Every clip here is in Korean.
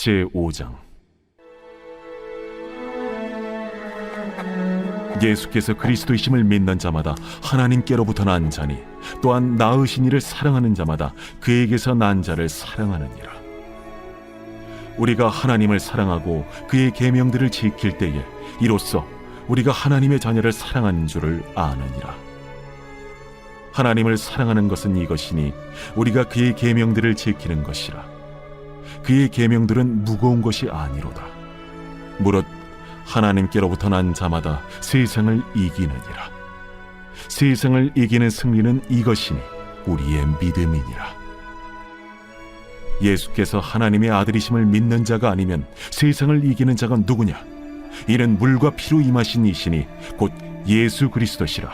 제5장. 예수께서 그리스도이심을 믿는 자마다 하나님께로부터 난 자니 또한 낳으신 이를 사랑하는 자마다 그에게서 난 자를 사랑하느니라. 우리가 하나님을 사랑하고 그의 계명들을 지킬 때에 이로써 우리가 하나님의 자녀를 사랑하는 줄을 아느니라. 하나님을 사랑하는 것은 이것이니 우리가 그의 계명들을 지키는 것이라. 그의 계명들은 무거운 것이 아니로다. 무릇 하나님께로부터 난 자마다 세상을 이기느니라. 세상을 이기는 승리는 이것이니 우리의 믿음이니라. 예수께서 하나님의 아들이심을 믿는 자가 아니면 세상을 이기는 자가 누구냐? 이는 물과 피로 임하신 이시니 곧 예수 그리스도시라.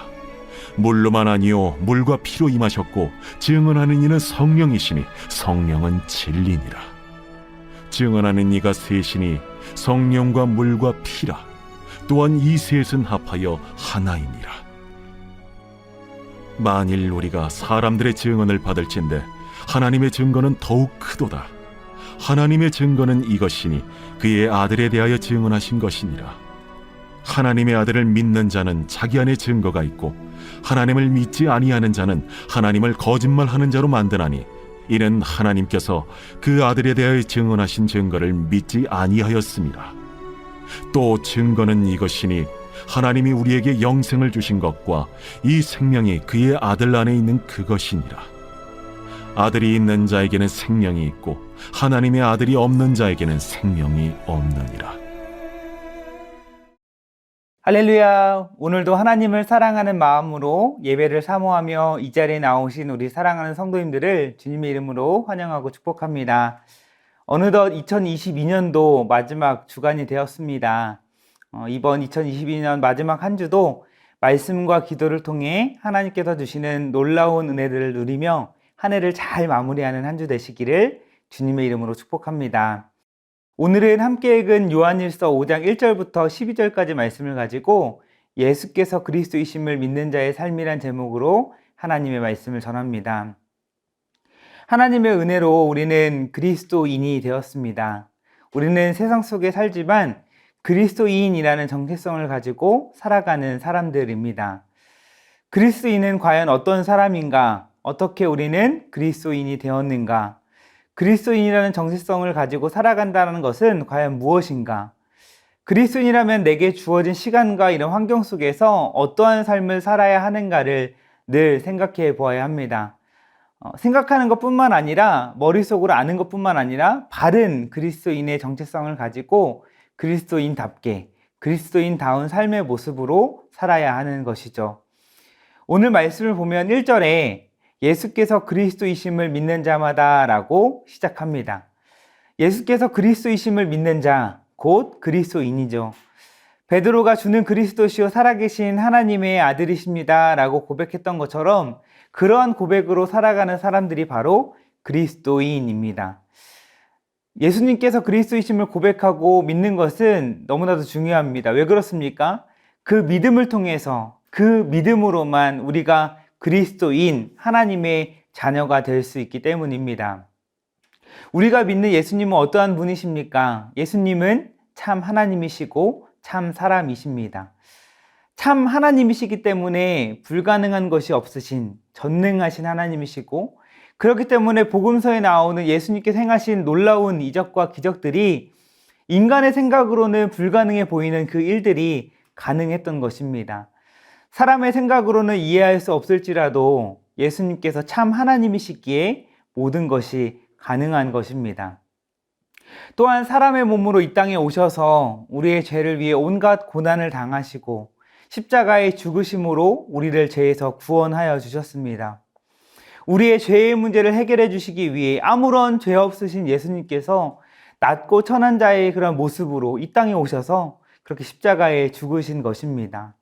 물로만 아니요 물과 피로 임하셨고 증언하는 이는 성령이시니 성령은 진리니라. 증언하는 이가 셋이니 성령과 물과 피라. 또한 이 셋은 합하여 하나이니라. 만일 우리가 사람들의 증언을 받을진대 하나님의 증거는 더욱 크도다. 하나님의 증거는 이것이니 그의 아들에 대하여 증언하신 것이니라. 하나님의 아들을 믿는 자는 자기 안에 증거가 있고 하나님을 믿지 아니하는 자는 하나님을 거짓말하는 자로 만드나니 이는 하나님께서 그 아들에 대하여 증언하신 증거를 믿지 아니하였습니다. 또 증거는 이것이니 하나님이 우리에게 영생을 주신 것과 이 생명이 그의 아들 안에 있는 그것이니라. 아들이 있는 자에게는 생명이 있고 하나님의 아들이 없는 자에게는 생명이 없느니라. 할렐루야! 오늘도 하나님을 사랑하는 마음으로 예배를 사모하며 이 자리에 나오신 우리 사랑하는 성도님들을 주님의 이름으로 환영하고 축복합니다. 어느덧 2022년도 마지막 주간이 되었습니다. 이번 2022년 마지막 한 주도 말씀과 기도를 통해 하나님께서 주시는 놀라운 은혜들을 누리며 한 해를 잘 마무리하는 한 주 되시기를 주님의 이름으로 축복합니다. 오늘은 함께 읽은 요한일서 5장 1절부터 12절까지 말씀을 가지고 예수께서 그리스도이심을 믿는 자의 삶이란 제목으로 하나님의 말씀을 전합니다. 하나님의 은혜로 우리는 그리스도인이 되었습니다. 우리는 세상 속에 살지만 그리스도인이라는 정체성을 가지고 살아가는 사람들입니다. 그리스도인은 과연 어떤 사람인가? 어떻게 우리는 그리스도인이 되었는가? 그리스도인이라는 정체성을 가지고 살아간다는 것은 과연 무엇인가? 그리스도인이라면 내게 주어진 시간과 이런 환경 속에서 어떠한 삶을 살아야 하는가를 늘 생각해 보아야 합니다. 생각하는 것뿐만 아니라 머릿속으로 아는 것뿐만 아니라 바른 그리스도인의 정체성을 가지고 그리스도인답게 그리스도인다운 삶의 모습으로 살아야 하는 것이죠. 오늘 말씀을 보면 1절에 예수께서 그리스도이심을 믿는 자마다 라고 시작합니다. 예수께서 그리스도이심을 믿는 자, 곧 그리스도인이죠. 베드로가 주는 그리스도시요 살아계신 하나님의 아들이십니다 라고 고백했던 것처럼 그러한 고백으로 살아가는 사람들이 바로 그리스도인입니다. 예수님께서 그리스도이심을 고백하고 믿는 것은 너무나도 중요합니다. 왜 그렇습니까? 그 믿음을 통해서 그 믿음으로만 우리가 그리스도인, 하나님의 자녀가 될 수 있기 때문입니다. 우리가 믿는 예수님은 어떠한 분이십니까? 예수님은 참 하나님이시고 참 사람이십니다. 참 하나님이시기 때문에 불가능한 것이 없으신 전능하신 하나님이시고 그렇기 때문에 복음서에 나오는 예수님께서 행하신 놀라운 이적과 기적들이 인간의 생각으로는 불가능해 보이는 그 일들이 가능했던 것입니다. 사람의 생각으로는 이해할 수 없을지라도 예수님께서 참 하나님이시기에 모든 것이 가능한 것입니다. 또한 사람의 몸으로 이 땅에 오셔서 우리의 죄를 위해 온갖 고난을 당하시고 십자가의 죽으심으로 우리를 죄에서 구원하여 주셨습니다. 우리의 죄의 문제를 해결해 주시기 위해 아무런 죄 없으신 예수님께서 낮고 천한 자의 그런 모습으로 이 땅에 오셔서 그렇게 십자가에 죽으신 것입니다.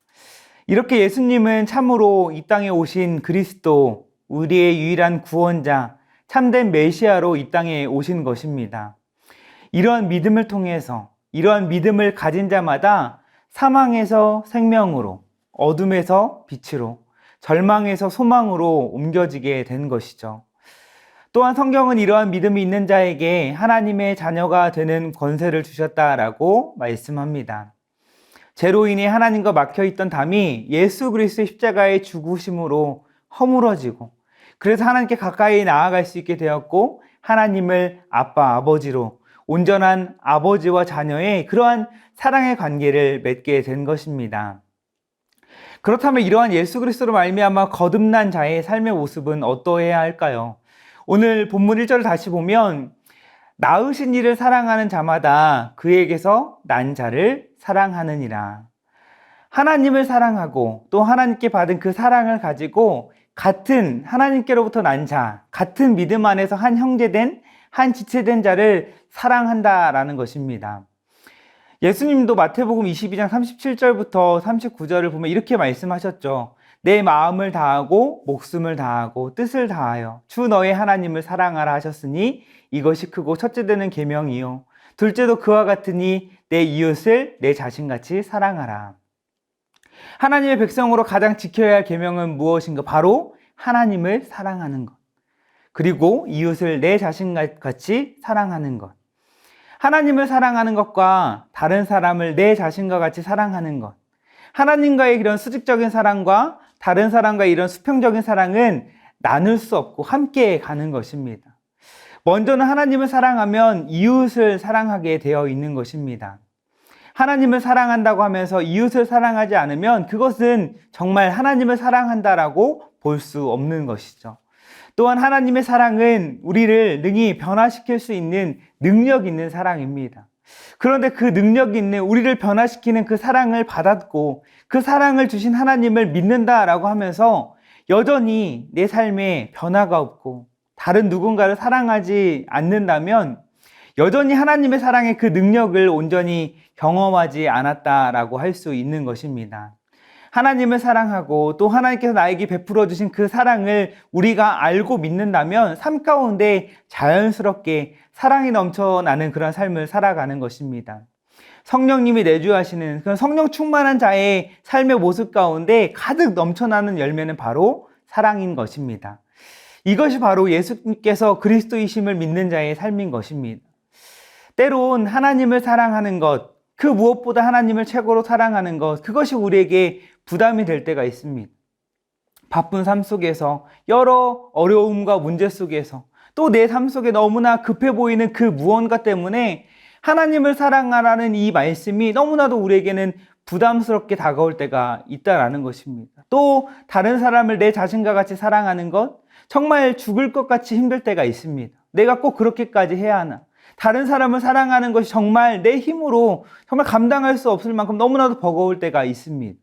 이렇게 예수님은 참으로 이 땅에 오신 그리스도, 우리의 유일한 구원자, 참된 메시아로 이 땅에 오신 것입니다. 이러한 믿음을 통해서, 이러한 믿음을 가진 자마다 사망에서 생명으로, 어둠에서 빛으로, 절망에서 소망으로 옮겨지게 된 것이죠. 또한 성경은 이러한 믿음이 있는 자에게 하나님의 자녀가 되는 권세를 주셨다라고 말씀합니다. 죄로 인해 하나님과 막혀있던 담이 예수 그리스도의 십자가의 죽으심으로 허물어지고, 그래서 하나님께 가까이 나아갈 수 있게 되었고, 하나님을 아빠, 아버지로 온전한 아버지와 자녀의 그러한 사랑의 관계를 맺게 된 것입니다. 그렇다면 이러한 예수 그리스도로 말미암아 거듭난 자의 삶의 모습은 어떠해야 할까요? 오늘 본문 1절을 다시 보면 낳으신 이를 사랑하는 자마다 그에게서 난 자를 사랑하느니라. 하나님을 사랑하고 또 하나님께 받은 그 사랑을 가지고 같은 하나님께로부터 난 자, 같은 믿음 안에서 한 형제된, 한 지체된 자를 사랑한다라는 것입니다. 예수님도 마태복음 22장 37절부터 39절을 보면 이렇게 말씀하셨죠. 내 마음을 다하고 목숨을 다하고 뜻을 다하여 주 너의 하나님을 사랑하라 하셨으니 이것이 크고 첫째 되는 계명이요 둘째도 그와 같으니 내 이웃을 내 자신같이 사랑하라. 하나님의 백성으로 가장 지켜야 할 계명은 무엇인가? 바로 하나님을 사랑하는 것, 그리고 이웃을 내 자신같이 사랑하는 것. 하나님을 사랑하는 것과 다른 사람을 내 자신과 같이 사랑하는 것, 하나님과의 이런 수직적인 사랑과 다른 사람과의 이런 수평적인 사랑은 나눌 수 없고 함께 가는 것입니다. 먼저는 하나님을 사랑하면 이웃을 사랑하게 되어 있는 것입니다. 하나님을 사랑한다고 하면서 이웃을 사랑하지 않으면 그것은 정말 하나님을 사랑한다라고 볼 수 없는 것이죠. 또한 하나님의 사랑은 우리를 능히 변화시킬 수 있는 능력 있는 사랑입니다. 그런데 그 능력 있는 우리를 변화시키는 그 사랑을 받았고 그 사랑을 주신 하나님을 믿는다라고 하면서 여전히 내 삶에 변화가 없고 다른 누군가를 사랑하지 않는다면 여전히 하나님의 사랑의 그 능력을 온전히 경험하지 않았다라고 할 수 있는 것입니다. 하나님을 사랑하고 또 하나님께서 나에게 베풀어 주신 그 사랑을 우리가 알고 믿는다면 삶 가운데 자연스럽게 사랑이 넘쳐나는 그런 삶을 살아가는 것입니다. 성령님이 내주하시는 그런 성령 충만한 자의 삶의 모습 가운데 가득 넘쳐나는 열매는 바로 사랑인 것입니다. 이것이 바로 예수님께서 그리스도이심을 믿는 자의 삶인 것입니다. 때론 하나님을 사랑하는 것, 그 무엇보다 하나님을 최고로 사랑하는 것, 그것이 우리에게 부담이 될 때가 있습니다. 바쁜 삶 속에서, 여러 어려움과 문제 속에서, 또 내 삶 속에 너무나 급해 보이는 그 무언가 때문에 하나님을 사랑하라는 이 말씀이 너무나도 우리에게는 부담스럽게 다가올 때가 있다라는 것입니다. 또 다른 사람을 내 자신과 같이 사랑하는 것, 정말 죽을 것 같이 힘들 때가 있습니다. 내가 꼭 그렇게까지 해야 하나? 다른 사람을 사랑하는 것이 정말 내 힘으로 정말 감당할 수 없을 만큼 너무나도 버거울 때가 있습니다.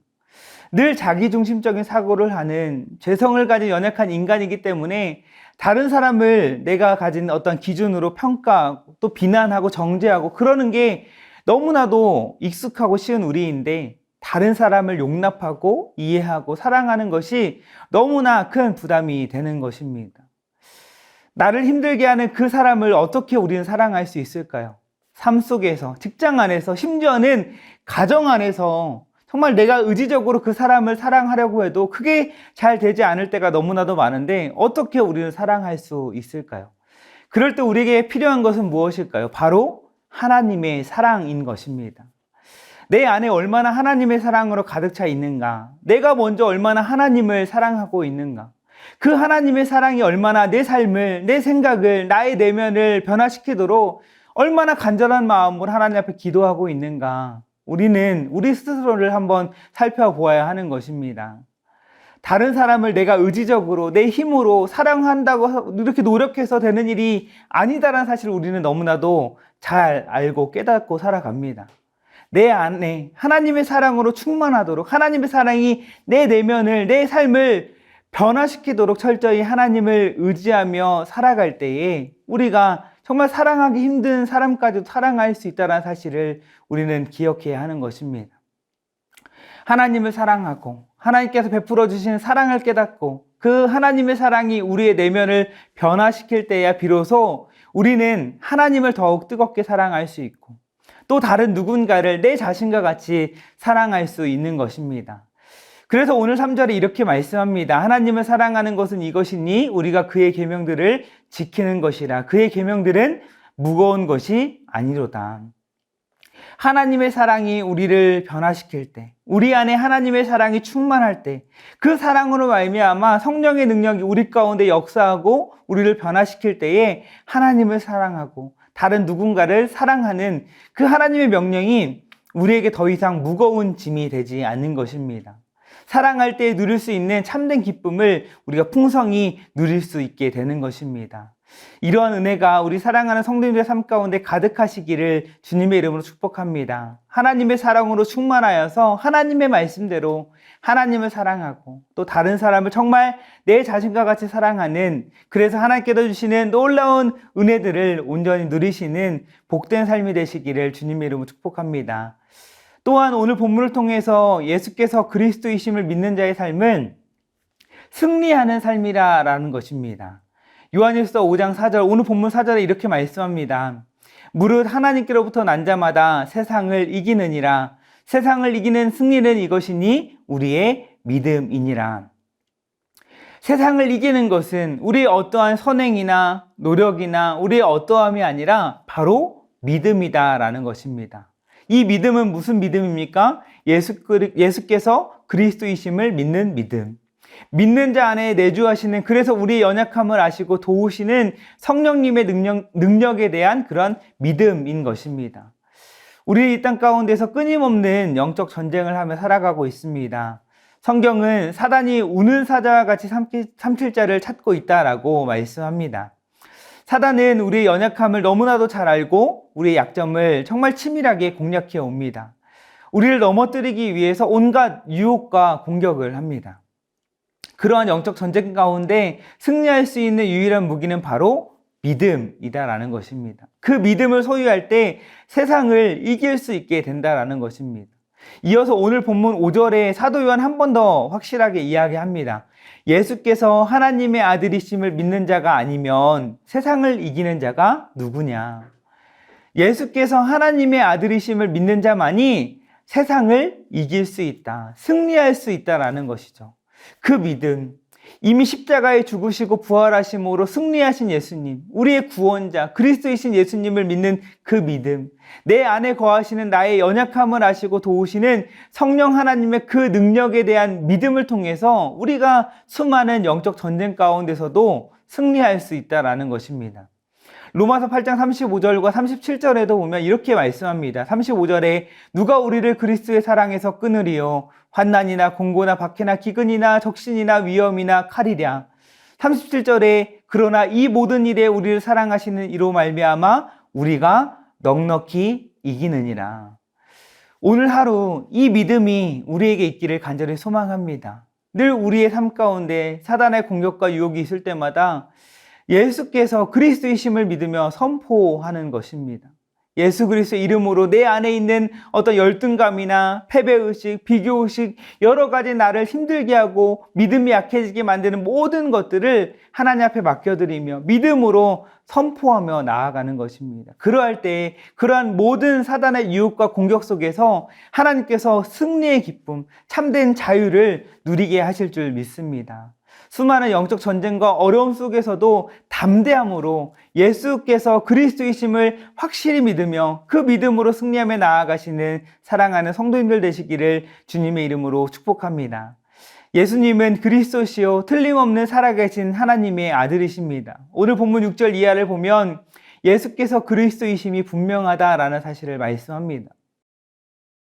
늘 자기중심적인 사고를 하는 죄성을 가진 연약한 인간이기 때문에 다른 사람을 내가 가진 어떤 기준으로 평가하고 또 비난하고 정죄하고 그러는 게 너무나도 익숙하고 쉬운 우리인데 다른 사람을 용납하고 이해하고 사랑하는 것이 너무나 큰 부담이 되는 것입니다. 나를 힘들게 하는 그 사람을 어떻게 우리는 사랑할 수 있을까요? 삶 속에서, 직장 안에서, 심지어는 가정 안에서 정말 내가 의지적으로 그 사람을 사랑하려고 해도 그게 잘 되지 않을 때가 너무나도 많은데 어떻게 우리는 사랑할 수 있을까요? 그럴 때 우리에게 필요한 것은 무엇일까요? 바로 하나님의 사랑인 것입니다. 내 안에 얼마나 하나님의 사랑으로 가득 차 있는가? 내가 먼저 얼마나 하나님을 사랑하고 있는가? 그 하나님의 사랑이 얼마나 내 삶을, 내 생각을, 나의 내면을 변화시키도록 얼마나 간절한 마음으로 하나님 앞에 기도하고 있는가? 우리는 우리 스스로를 한번 살펴보아야 하는 것입니다. 다른 사람을 내가 의지적으로 내 힘으로 사랑한다고 이렇게 노력해서 되는 일이 아니다라는 사실을 우리는 너무나도 잘 알고 깨닫고 살아갑니다. 내 안에 하나님의 사랑으로 충만하도록 하나님의 사랑이 내 내면을, 내 삶을 변화시키도록 철저히 하나님을 의지하며 살아갈 때에 우리가 정말 사랑하기 힘든 사람까지도 사랑할 수 있다는 사실을 우리는 기억해야 하는 것입니다. 하나님을 사랑하고 하나님께서 베풀어 주신 사랑을 깨닫고 그 하나님의 사랑이 우리의 내면을 변화시킬 때야 비로소 우리는 하나님을 더욱 뜨겁게 사랑할 수 있고 또 다른 누군가를 내 자신과 같이 사랑할 수 있는 것입니다. 그래서 오늘 3절에 이렇게 말씀합니다. 하나님을 사랑하는 것은 이것이니 우리가 그의 계명들을 지키는 것이라. 그의 계명들은 무거운 것이 아니로다. 하나님의 사랑이 우리를 변화시킬 때, 우리 안에 하나님의 사랑이 충만할 때, 그 사랑으로 말미암아 성령의 능력이 우리 가운데 역사하고 우리를 변화시킬 때에 하나님을 사랑하고 다른 누군가를 사랑하는 그 하나님의 명령이 우리에게 더 이상 무거운 짐이 되지 않는 것입니다. 사랑할 때 누릴 수 있는 참된 기쁨을 우리가 풍성히 누릴 수 있게 되는 것입니다. 이러한 은혜가 우리 사랑하는 성도님들의 삶 가운데 가득하시기를 주님의 이름으로 축복합니다. 하나님의 사랑으로 충만하여서 하나님의 말씀대로 하나님을 사랑하고 또 다른 사람을 정말 내 자신과 같이 사랑하는, 그래서 하나님께서 주시는 놀라운 은혜들을 온전히 누리시는 복된 삶이 되시기를 주님의 이름으로 축복합니다. 또한 오늘 본문을 통해서 예수께서 그리스도이심을 믿는 자의 삶은 승리하는 삶이라는 것입니다. 요한일서 5장 4절, 오늘 본문 4절에 이렇게 말씀합니다. 무릇 하나님께로부터 난 자마다 세상을 이기느니라. 세상을 이기는 승리는 이것이니 우리의 믿음이니라. 세상을 이기는 것은 우리의 어떠한 선행이나 노력이나 우리의 어떠함이 아니라 바로 믿음이다라는 것입니다. 이 믿음은 무슨 믿음입니까? 예수께서 그리스도이심을 믿는 믿음. 믿는 자 안에 내주하시는, 그래서 우리의 연약함을 아시고 도우시는 성령님의 능력에 대한 그런 믿음인 것입니다. 우리 이 땅 가운데서 끊임없는 영적 전쟁을 하며 살아가고 있습니다. 성경은 사단이 우는 사자와 같이 삼킬 자를 찾고 있다라고 말씀합니다. 사단은 우리의 연약함을 너무나도 잘 알고 우리의 약점을 정말 치밀하게 공략해 옵니다. 우리를 넘어뜨리기 위해서 온갖 유혹과 공격을 합니다. 그러한 영적 전쟁 가운데 승리할 수 있는 유일한 무기는 바로 믿음이다라는 것입니다. 그 믿음을 소유할 때 세상을 이길 수 있게 된다라는 것입니다. 이어서 오늘 본문 5절에 사도 요한 한 번 더 확실하게 이야기합니다. 예수께서 하나님의 아들이심을 믿는 자가 아니면 세상을 이기는 자가 누구냐? 예수께서 하나님의 아들이심을 믿는 자만이 세상을 이길 수 있다, 승리할 수 있다라는 것이죠. 그 믿음, 이미 십자가에 죽으시고 부활하심으로 승리하신 예수님, 우리의 구원자 그리스도이신 예수님을 믿는 그 믿음, 내 안에 거하시는 나의 연약함을 아시고 도우시는 성령 하나님의 그 능력에 대한 믿음을 통해서 우리가 수많은 영적 전쟁 가운데서도 승리할 수 있다라는 것입니다. 로마서 8장 35절과 37절에도 보면 이렇게 말씀합니다. 35절에 누가 우리를 그리스도의 사랑에서 끊으리요? 환난이나 공고나 박해나 기근이나 적신이나 위험이나 칼이랴. 37절에 그러나 이 모든 일에 우리를 사랑하시는 이로 말미암아 우리가 넉넉히 이기느니라. 오늘 하루 이 믿음이 우리에게 있기를 간절히 소망합니다. 늘 우리의 삶 가운데 사단의 공격과 유혹이 있을 때마다 예수께서 그리스도이심을 믿으며 선포하는 것입니다. 예수 그리스도의 이름으로 내 안에 있는 어떤 열등감이나 패배의식, 비교의식, 여러 가지 나를 힘들게 하고 믿음이 약해지게 만드는 모든 것들을 하나님 앞에 맡겨드리며 믿음으로 선포하며 나아가는 것입니다. 그러할 때 그러한 모든 사단의 유혹과 공격 속에서 하나님께서 승리의 기쁨, 참된 자유를 누리게 하실 줄 믿습니다. 수많은 영적 전쟁과 어려움 속에서도 담대함으로 예수께서 그리스도이심을 확실히 믿으며 그 믿음으로 승리하며 나아가시는 사랑하는 성도님들 되시기를 주님의 이름으로 축복합니다. 예수님은 그리스도시요 틀림없는 살아계신 하나님의 아들이십니다. 오늘 본문 6절 이하를 보면 예수께서 그리스도이심이 분명하다라는 사실을 말씀합니다.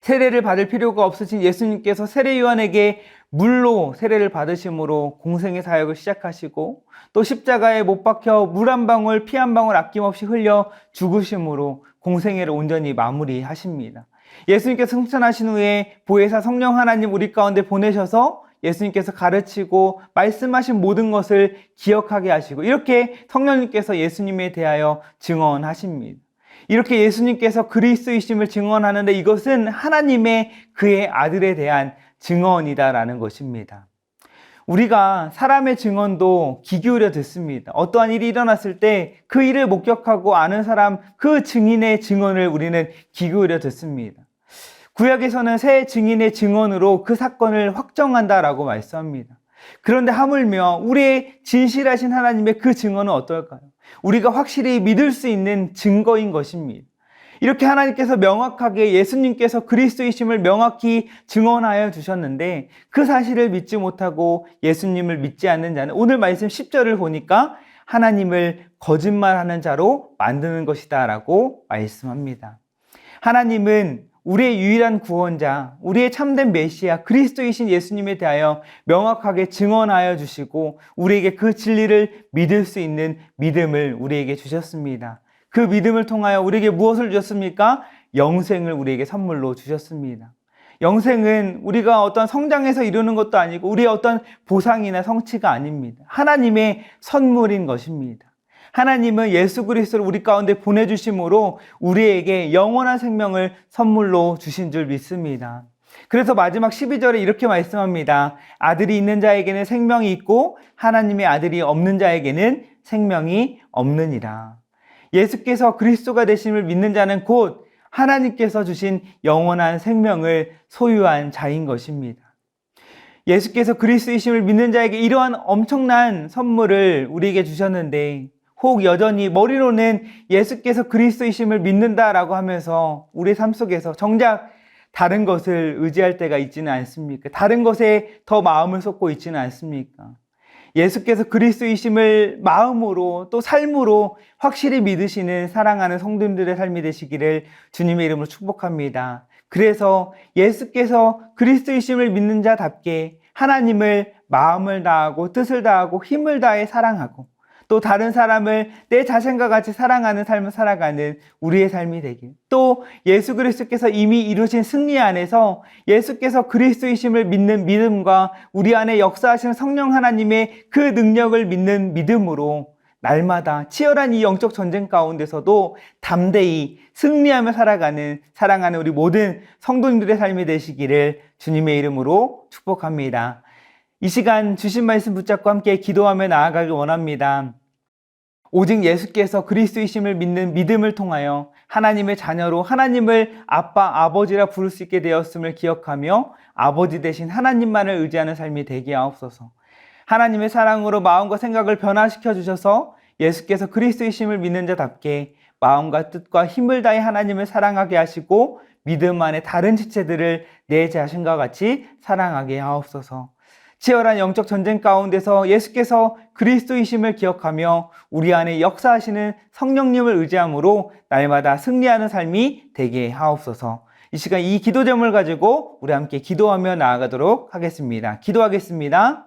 세례를 받을 필요가 없으신 예수님께서 세례 요한에게 물로 세례를 받으심으로 공생의 사역을 시작하시고 또 십자가에 못 박혀 물 한 방울 피 한 방울 아낌없이 흘려 죽으심으로 공생애를 온전히 마무리하십니다. 예수님께서 승천하신 후에 보혜사 성령 하나님 우리 가운데 보내셔서 예수님께서 가르치고 말씀하신 모든 것을 기억하게 하시고 이렇게 성령님께서 예수님에 대하여 증언하십니다. 이렇게 예수님께서 그리스도이심을 증언하는데 이것은 하나님의 그의 아들에 대한 증언이다라는 것입니다. 우리가 사람의 증언도 귀 기울여 듣습니다. 어떠한 일이 일어났을 때 그 일을 목격하고 아는 사람, 그 증인의 증언을 우리는 귀 기울여 듣습니다. 구약에서는 새 증인의 증언으로 그 사건을 확정한다라고 말씀합니다. 그런데 하물며 우리의 진실하신 하나님의 그 증언은 어떨까요? 우리가 확실히 믿을 수 있는 증거인 것입니다. 이렇게 하나님께서 명확하게 예수님께서 그리스도이심을 명확히 증언하여 주셨는데 그 사실을 믿지 못하고 예수님을 믿지 않는 자는 오늘 말씀 10절을 보니까 하나님을 거짓말하는 자로 만드는 것이다 라고 말씀합니다. 하나님은 우리의 유일한 구원자, 우리의 참된 메시아 그리스도이신 예수님에 대하여 명확하게 증언하여 주시고 우리에게 그 진리를 믿을 수 있는 믿음을 우리에게 주셨습니다. 그 믿음을 통하여 우리에게 무엇을 주셨습니까? 영생을 우리에게 선물로 주셨습니다. 영생은 우리가 어떤 성장해서 이루는 것도 아니고 우리의 어떤 보상이나 성취가 아닙니다. 하나님의 선물인 것입니다. 하나님은 예수 그리스도를 우리 가운데 보내주심으로 우리에게 영원한 생명을 선물로 주신 줄 믿습니다. 그래서 마지막 12절에 이렇게 말씀합니다. 아들이 있는 자에게는 생명이 있고 하나님의 아들이 없는 자에게는 생명이 없느니라. 예수께서 그리스도가 되심을 믿는 자는 곧 하나님께서 주신 영원한 생명을 소유한 자인 것입니다. 예수께서 그리스도이심을 믿는 자에게 이러한 엄청난 선물을 우리에게 주셨는데 혹 여전히 머리로는 예수께서 그리스도이심을 믿는다라고 하면서 우리 삶 속에서 정작 다른 것을 의지할 때가 있지는 않습니까? 다른 것에 더 마음을 쏟고 있지는 않습니까? 예수께서 그리스도이심을 마음으로 또 삶으로 확실히 믿으시는 사랑하는 성도님들의 삶이 되시기를 주님의 이름으로 축복합니다. 그래서 예수께서 그리스도이심을 믿는 자답게 하나님을 마음을 다하고 뜻을 다하고 힘을 다해 사랑하고 또 다른 사람을 내 자신과 같이 사랑하는 삶을 살아가는 우리의 삶이 되길, 또 예수 그리스도께서 이미 이루신 승리 안에서 예수께서 그리스도이심을 믿는 믿음과 우리 안에 역사하시는 성령 하나님의 그 능력을 믿는 믿음으로 날마다 치열한 이 영적 전쟁 가운데서도 담대히 승리하며 살아가는 사랑하는 우리 모든 성도님들의 삶이 되시기를 주님의 이름으로 축복합니다. 이 시간 주신 말씀 붙잡고 함께 기도하며 나아가길 원합니다. 오직 예수께서 그리스도이심을 믿는 믿음을 통하여 하나님의 자녀로 하나님을 아빠, 아버지라 부를 수 있게 되었음을 기억하며 아버지 대신 하나님만을 의지하는 삶이 되게 하옵소서. 하나님의 사랑으로 마음과 생각을 변화시켜 주셔서 예수께서 그리스도이심을 믿는 자답게 마음과 뜻과 힘을 다해 하나님을 사랑하게 하시고 믿음 안에 다른 지체들을 내 자신과 같이 사랑하게 하옵소서. 치열한 영적 전쟁 가운데서 예수께서 그리스도이심을 기억하며 우리 안에 역사하시는 성령님을 의지함으로 날마다 승리하는 삶이 되게 하옵소서. 이 시간 이 기도 제목을 가지고 우리 함께 기도하며 나아가도록 하겠습니다. 기도하겠습니다.